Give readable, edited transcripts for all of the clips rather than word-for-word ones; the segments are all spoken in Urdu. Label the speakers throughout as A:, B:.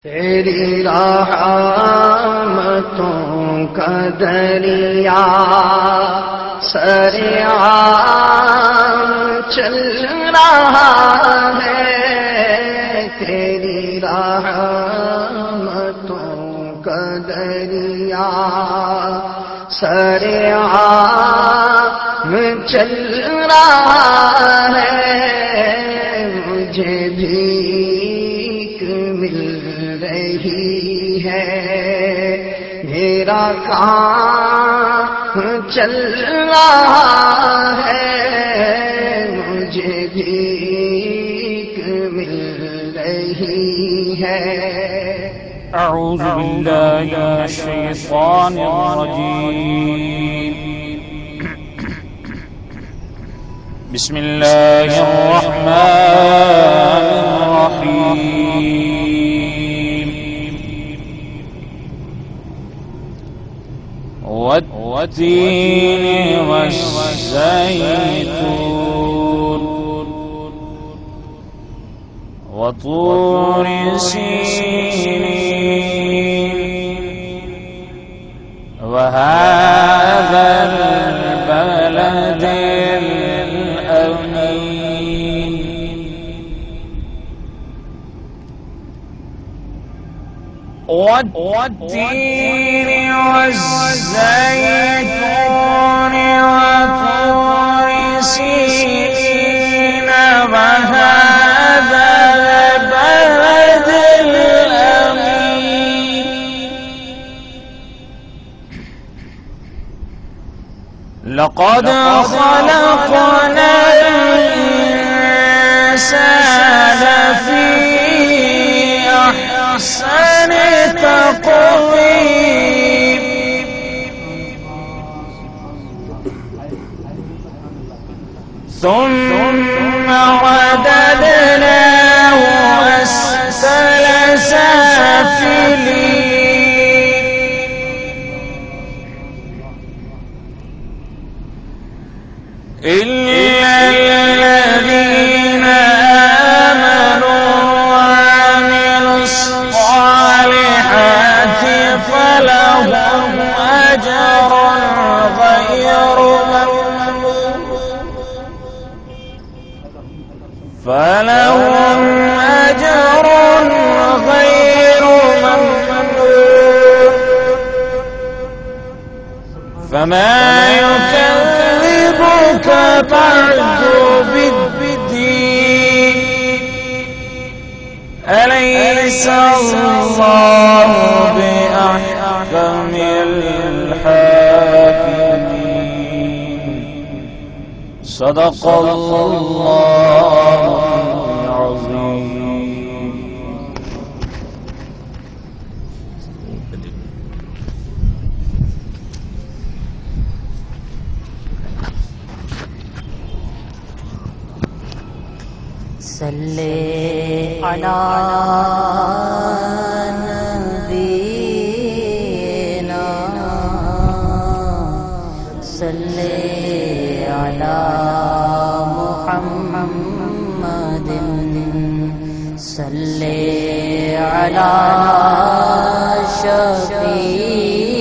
A: تیری رحمتوں کا دریا سریعان چل رہا ہے، تیری رحمتوں کا دریا سریعان چل رہا ہے، مجھے بھیک مل رہی ہے، میرا کام چل رہا ہے، مجھے بھیک مل رہی ہے۔
B: اعوذ باللہ من الشیطان الرجیم، بسم اللہ الرحمن الرحیم، والتین والزیتون وطور سینین وهذا البلد الأمين والتين والزيتون وطور سينين وهذا البلد الأمين لقد خلقنا الإنسان في أحسن تقويم ثم رددناه أسفل سافلين إلا الذين آمنوا وعملوا الصالحات فلهم أجر غير ممنون، فلهم أجر غير ممنون، فما يكذبك بعد بالدين، أليس الله بأحكم الحاكمين؟ صدق الله العظيم۔
C: صلی علی نبینا، صلی علی محمد، صلی علی شفیعنا،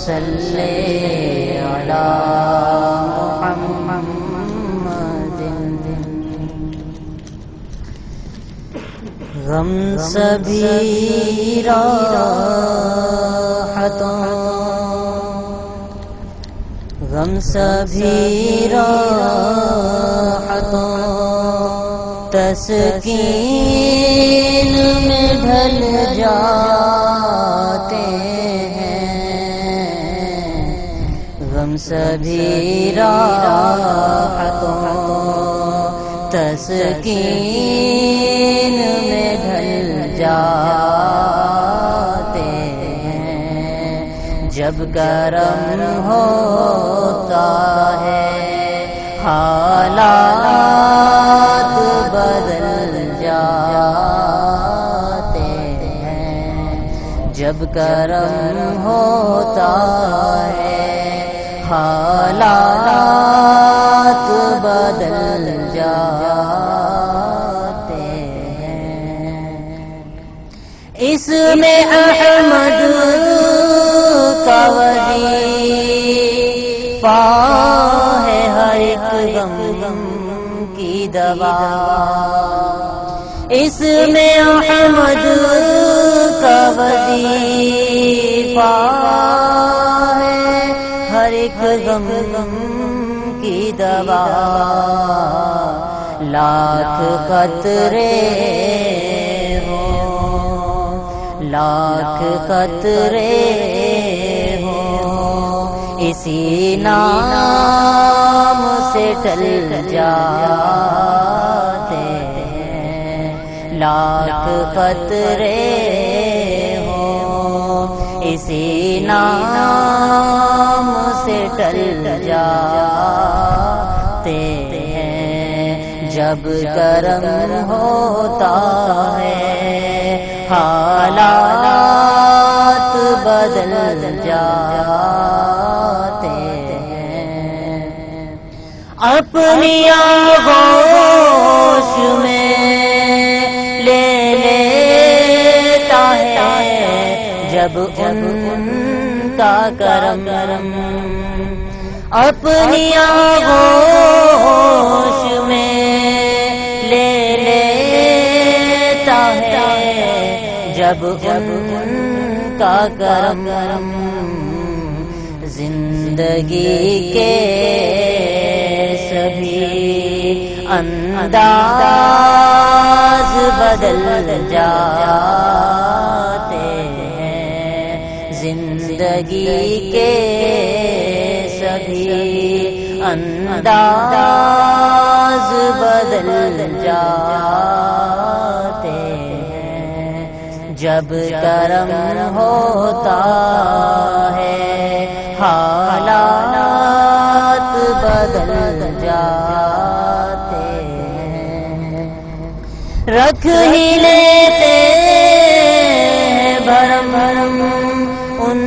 C: صلی علی غم سبھی راحتوں، غم سبھی راحتوں تسکین میں ڈھل جاتے ہیں، غم سبھی راحتوں تسکین میں ڈھل جاتے ہیں، جب کرم ہوتا ہے حالات بدل جاتے ہیں، جب کرم ہوتا ہے حالات بدل جاتے ہیں۔ اس میں احمد کا وظیفہ ہے ہر ایک غم کی دوا، اس میں احمد کا وظیفہ ہے ہر ایک غم کی دوا، لاکھ قطرے لاکھ قطرے ہو اسی نام سے ٹل جاتے ہیں، لاکھ قطرے ہو اسی نام سے ٹل جاتے ہیں، جب کرم ہوتا ہے حالات بدل جاتے ہیں، اپنی آغوش میں لے لیتا ہے جب ان کا کرم، اپنی آغوش میں لے لیتا ہے جب ان کا کرم، زندگی کے سبھی انداز بدل جاتے ہیں، زندگی کے سبھی انداز بدل جاتے ہیں، جب کرم ہوتا ہے حالات بدل جاتے ہیں، رکھ ہی لیتے ہیں بھرم بھرم ان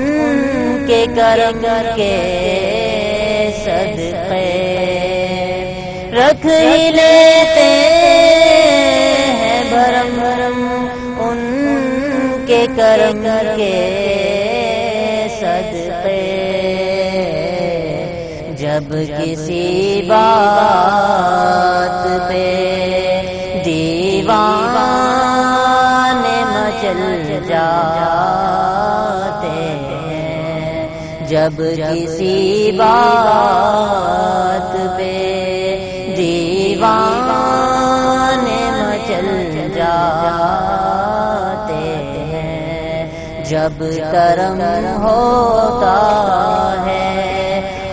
C: کے کرم کے صدقے، رکھ ہی لیتے ہیں بھرم بھرم ان کے کرم کے صدقے، جب کسی بات پہ دیوانے مچل جاتے ہیں، جب کسی بات پہ دیوانے مچل جاتے ہیں، جب کرم ہوتا ہے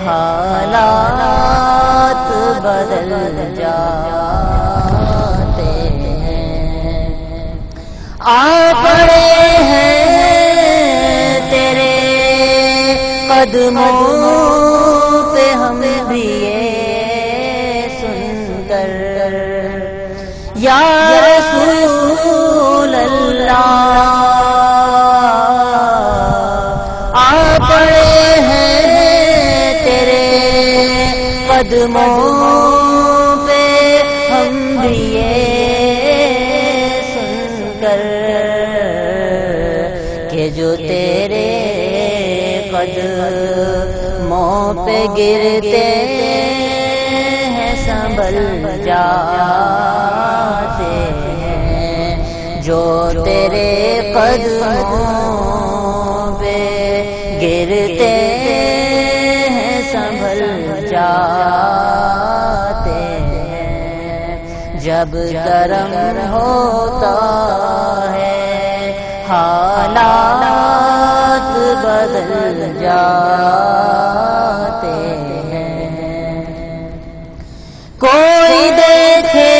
C: حالات بدل جاتے ہیں، آ پڑے ہیں تیرے قدموں پہ ہم بھی یہ سن کر یا رسول اللہ، آ پڑے ہیں تیرے قدموں پہ ہم بھی یہ سن کر کہ جو تیرے قدموں پہ گرتے ہیں سنبھل جاتے ہیں، جو تیرے قدموں پہ گرتے ہیں سنبھل جاتے ہیں، جب کرم ہوتا ہے حالات بدل جاتے ہیں، کوئی دیکھے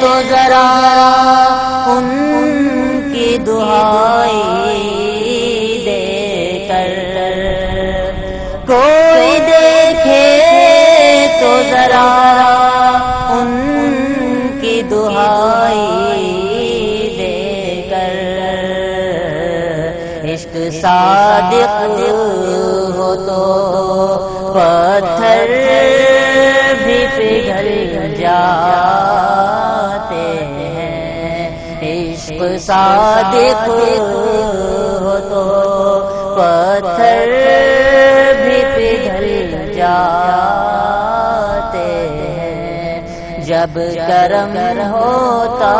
C: تو ذرا ان کی دہائی دے کر، کوئی دیکھے تو ذرا ان کی دہائی دے کر، عشق صادق ہو تو پتھر بھی پگھل جاتے ہیں، عشق عشق صادق ہو تو پتھر بھی پگھل جاتے ہیں، جب کرم ہوتا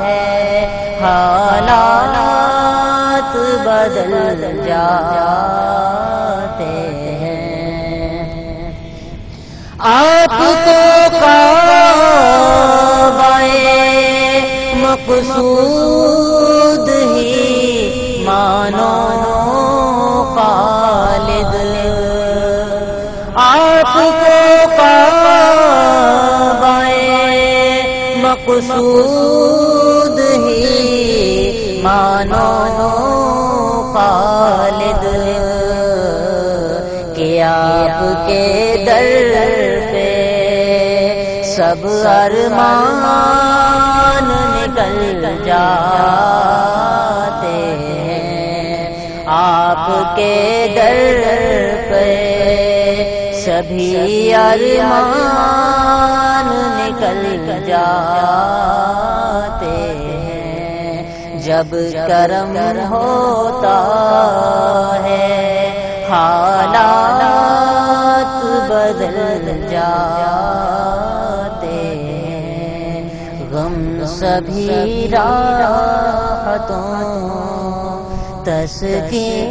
C: ہے حالات بدل جاتے ہیں۔ آپ کو مقصود ہی مانو خالد، آپ کو مقصود ہی مانو خالد، کہ آپ کے در پہ سب ارمان نکل جاتے ہیں، آپ کے در پہ سبھی ارمان نکل جاتے ہیں، جب کرم ہوتا ہے حالات بدل جاتے ہیں، غم سبھی راحتوں تسکین